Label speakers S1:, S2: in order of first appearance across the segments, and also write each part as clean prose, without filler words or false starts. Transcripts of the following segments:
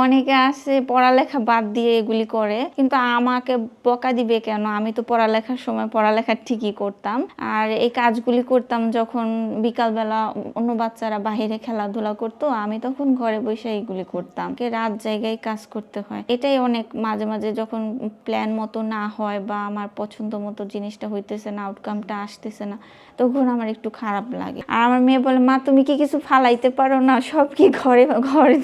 S1: অনেকে আছে পড়ালেখা বাদ দিয়ে এগুলি করে, কিন্তু আমাকে বকা দিবে কেন? আমি তো পড়ালেখার সময় পড়ালেখা ঠিকই করতাম, আর এই কাজগুলি করতাম যখন বিকালবেলা অন্য বাচ্চারা বাহিরে খেলাধুলা করতো, আমি তখন ঘরে বসে এইগুলি করতাম। রাত জায়গায় কাজ করতে হয়, এটাই অনেক মাঝে মাঝে যখন প্ল্যান মতো না হয় বা আমার পছন্দ মতো জিনিসটা হইতেছে না, আউটকামটা আসতেছে না, তখন আমার একটু খারাপ লাগে। আর আমার মেয়ে বলে, মা তুমি কি কিছু ফালাইতে পারো না? সব কি ঘরে ঘরে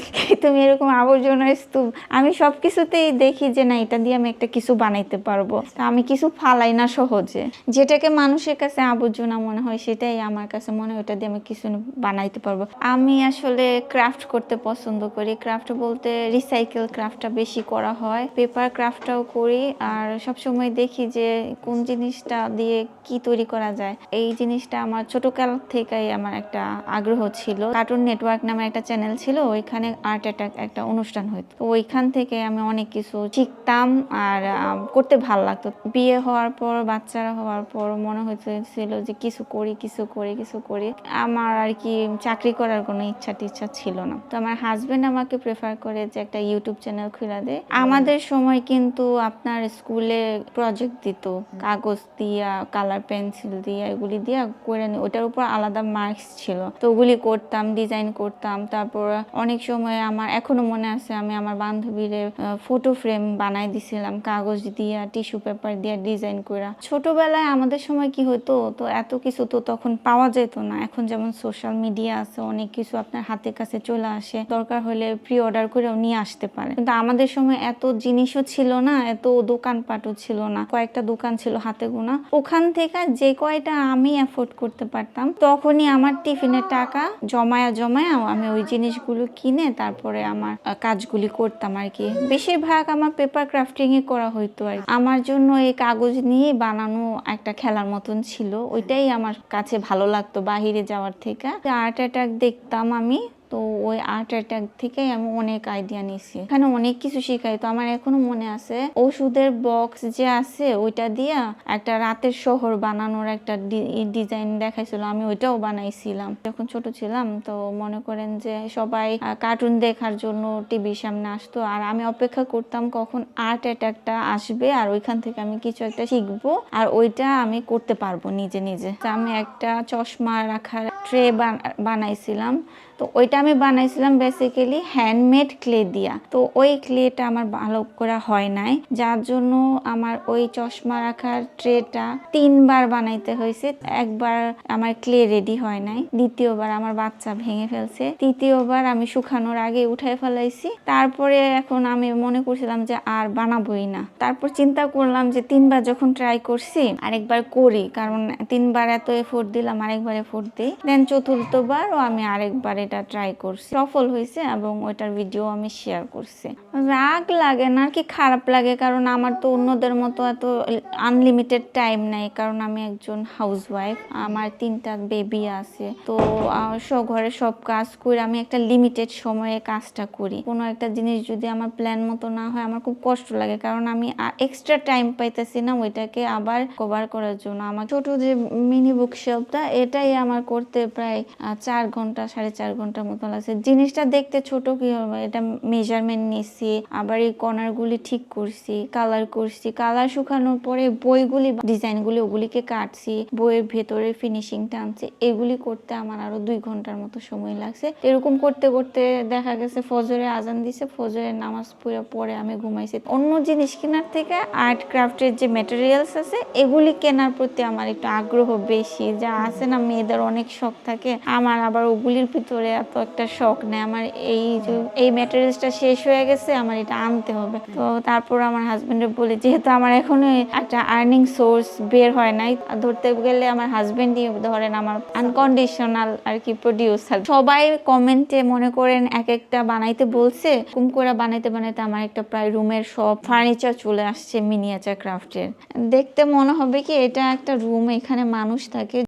S1: তুমি এরকম আবর্জনার স্তূপ। আমি সব কিছুতেই দেখি যে না, এটা দিয়ে আমি একটা কিছু বানাইতে পারবো। আমি কিছু ফালাই না সহজে, যেটাকে মানুষের কাছে আবর্জনা মনে হয় সেটাই আমার কাছে মনে হয় ওটা দিয়ে আমি কিছু বানাইতে পারবো। আমি আসলে ক্রাফট করতে পছন্দ করি। ক্রাফট বলতে রিসাইকেল ক্রাফটটা বেশি করা হয়, পেপার ক্রাফটটাও করি। আর সবসময় দেখি যে কোন জিনিসটা দিয়ে কি তৈরি করা যায়। এই জিনিসটা আমার ছোটকাল থেকেই আমার একটা আগ্রহ ছিল। কার্টুন নেটওয়ার্ক নামে একটা চ্যানেল ছিল, ওইখানে আর্ট অ্যাটাক একটা অনুষ্ঠান হইতো, তো ওইখান থেকে আমি অনেক কিছু শিখতাম আর করতে ভালো লাগতো। বিয়ে হওয়ার পর, বাচ্চারা হওয়ার পর মনে হয়েছিল যে কিছু করি কিছু করি কিছু করি। আমার আর কি চাকরি করার কোনো ইচ্ছা ছিল না। তো আমার হাজবেন্ড আমাকে প্রেফার করে যে একটা ইউটিউব চ্যানেল খুলে দে। আমাদের সময় কিন্তু আপনার স্কুলে প্রজেক্ট দিত, কাগজ দিয়া, কালার পেন্সিল দিয়া, এগুলি দিয়া করে, ওটার উপর আলাদা মার্কস ছিল, তো ওগুলি করতাম, ডিজাইন করতাম। তারপর অনেক সময় আমার এখনো মনে আছে, আমি আমার বান্ধবীরে ফটো ফ্রেম বানাই দিছিলাম কাগজ দিয়া, টিস্যু পেপার দিয়া ডিজাইন করা। ছোটবেলায় আমাদের সময় কি হতো, তো এত কিছু তো তখন পাওয়া যেত না। এখন যেমন সোশ্যাল মিডিয়া আছে, অনেক কিছু আপনার হাতের কাছে চলে আসে, দরকার হলে প্রি অর্ডার করেও নিয়ে আসতে পারে। কিন্তু আমাদের সময় এত জিনিসও ছিল না, এত দোকানপাটও ছিল না, কয়েকটা দোকান ছিল হাতে গোনা। ওখান থেকে যে কয়টা আমি অ্যাফোর্ড করতে পারতাম, তখনই আমার টিফিনের টাকা জমায়া আমি ওই জিনিসগুলো কিনে তারপরে আমার কাজগুলি করতাম আর কি। বেশিরভাগ আমার পেপার ক্রাফটিং এ করা হইতো আর আমার জন্য এই কাগজ নিয়ে বানানো একটা খেলার মতন ছিল, ওইটাই আমার কাছে ভালো লাগতো বাহিরে যাওয়ার থেকে। আর্ট অ্যাটাক দেখতাম আমি, তো ওই আর্ট অ্যাটাক থেকেই আমি অনেক আইডিয়া নিছি। এখানে অনেক কিছু শিখাই। তো আমার এখনো মনে আছে, ওষুধের বক্স যে আছে ওইটা দিয়া একটা রাতের শহর বানানোর একটা ডিজাইন দেখাইছিল, আমি ওইটাও বানাইছিলাম যখন ছোট ছিলাম। তো মনে করেন যে সবাই কার্টুন দেখার জন্য টিভির সামনে আসতো, আর আমি অপেক্ষা করতাম কখন আর্ট অ্যাটাকটা আসবে আর ওইখান থেকে আমি কিছু একটা শিখবো আর ওইটা আমি করতে পারবো নিজে নিজে। আমি একটা চশমা রাখার ট্রে বানাইছিলাম, তো ওইটা আমি বানাইছিলাম বেসিক্যালি হ্যান্ডমেড ক্লে দিয়া। তো ওই ক্লেটা আমার ভালো করে হয় নাই, যার জন্য আমার ওই চশমা রাখার ট্রেটা 3বার বানাইতে হয়েছে। একবার আমার ক্লে রেডি হয় নাই, দ্বিতীয়বার আমার বাচ্চা ভেঙে ফেলছে, তৃতীয়বার আমি শুকানোর আগে উঠাই ফেলাইছি। তারপরে এখন আমি মনে করছিলাম যে আর বানাবোই না। তারপর চিন্তা করলাম যে 3বার যখন ট্রাই করছি আরেকবার করি, কারণ 3বার এত এফোর্ট দিলাম, আরেকবার এফোর্ট দিই। দেন চতুর্থবারও আমি আরেকবার এটা ট্রাই করছি, সফল হয়েছে এবং ওইটার ভিডিও আমি শেয়ার করছি। রাগ লাগে না আর কি, খারাপ লাগে, কারণ আমার তো অন্যদের মতো এত আনলিমিটেড টাইম নাই, কারণ আমি একজন হাউসওয়াইফ, আমার 3টা বেবি আছে। তো ঘরে সব কাজ করে আমি একটা লিমিটেড সময়ে কাজটা করি। কোনো একটা জিনিস যদি আমার প্ল্যান মতো না হয় আমার খুব কষ্ট লাগে, কারণ আমি এক্সট্রা টাইম পাইতেছি না ওইটাকে আবার কভার করার জন্য। আমার ছোট যে মিনি বুকশেলফটা, এটাই আমার করতে প্রায় 4 ঘন্টা 4.5 ঘন্টার মতো লাগছে। জিনিসটা দেখতে ছোট কি হবে, এটা মেজারমেন্ট নিছি, আবার এই কর্নার গুলি ঠিক করছি, কালার করছি, কালার শুকানোর পরে বইগুলি ডিজাইনগুলি ওগুলিকে কাটছি, বইয়ের ভেতরে ফিনিশিং টানছি, এগুলি করতে আমার আরো 2 ঘন্টার মতো সময় লাগছে। এরকম করতে করতে দেখা গেছে ফজরে আজান দিছে, ফজরের নামাজ পড়ে আমি ঘুমাইছি। অন্য জিনিস কেনার থেকে আর্ট ক্রাফটের যে ম্যাটেরিয়ালস আছে এগুলি কেনার প্রতি আমার একটু আগ্রহ বেশি। যা আছে না, মেয়েদের অনেক শখ থাকে, আমার আবার ওগুলির ভিতরে এত একটা শখ নেই। আমার এই ম্যাটেরিয়ালসটা শেষ হয়ে গেছে, আমার এটা আনতে হবে। তো তারপর আমার হাজবেন্ডের বলি, যেহেতু আমার এখনো একটা আর্নিং সোর্স বের হয় নাই, ধরতে গেলে আমার হাজবেন্ডই ধরেন আমার আনকন্ডিশনাল আর কি প্রডিউসার। সবাই কমেন্টে মনে করেন এক একটা বানাইতে বলছে, কুম করে বানাইতে বানাইতে আমার একটা প্রায় রুমের সব ফার্নিচার চলে আসছে মিনিয়েচার ক্রাফটের। দেখতে মনে হবে কি এটা একটা রুম, এখানে মানুষ থাকে।